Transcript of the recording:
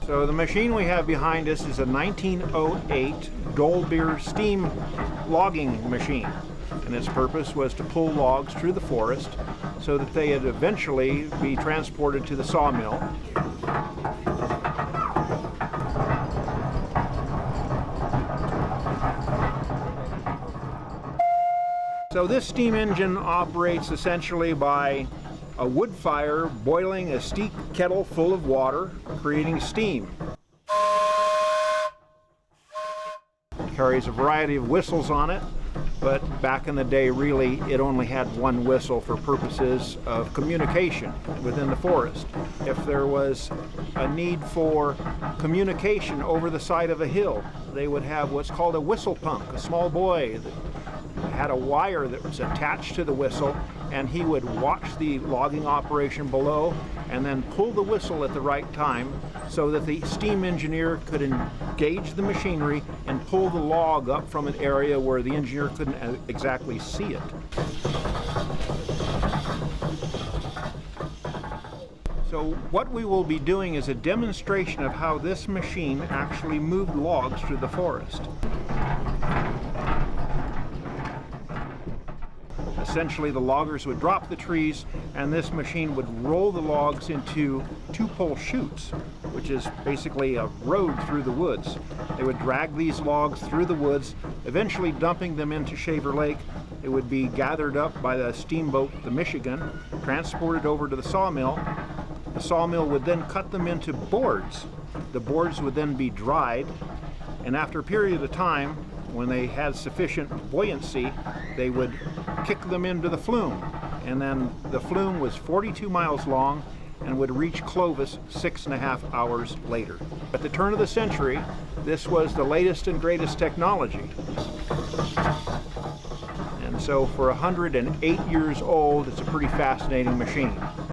So the machine we have behind us is a 1908 Dolbeer steam logging machine, and its purpose was to pull logs through the forest so that they would eventually be transported to the sawmill. So this steam engine operates essentially by a wood fire boiling a steep kettle full of water, creating steam. It carries a variety of whistles on it, but back in the day really it only had one whistle for purposes of communication within the forest. If there was a need for communication over the side of a hill, they would have what's called a whistle punk, a small boy that had a wire that was attached to the whistle, and he would watch the logging operation below and then pull the whistle at the right time so that the steam engineer could engage the machinery and pull the log up from an area where the engineer couldn't exactly see it. So what we will be doing is a demonstration of how this machine actually moved logs through the forest. Essentially, the loggers would drop the trees, and this machine would roll the logs into two-pole chutes, which is basically a road through the woods. They would drag these logs through the woods, eventually dumping them into Shaver Lake. It would be gathered up by the steamboat, the Michigan, transported over to the sawmill. The sawmill would then cut them into boards. The boards would then be dried, and after a period of time, when they had sufficient buoyancy, they would kick them into the flume. And then the flume was 42 miles long and would reach Clovis 6.5 hours later. At the turn of the century, this was the latest and greatest technology. And so for 108 years old, it's a pretty fascinating machine.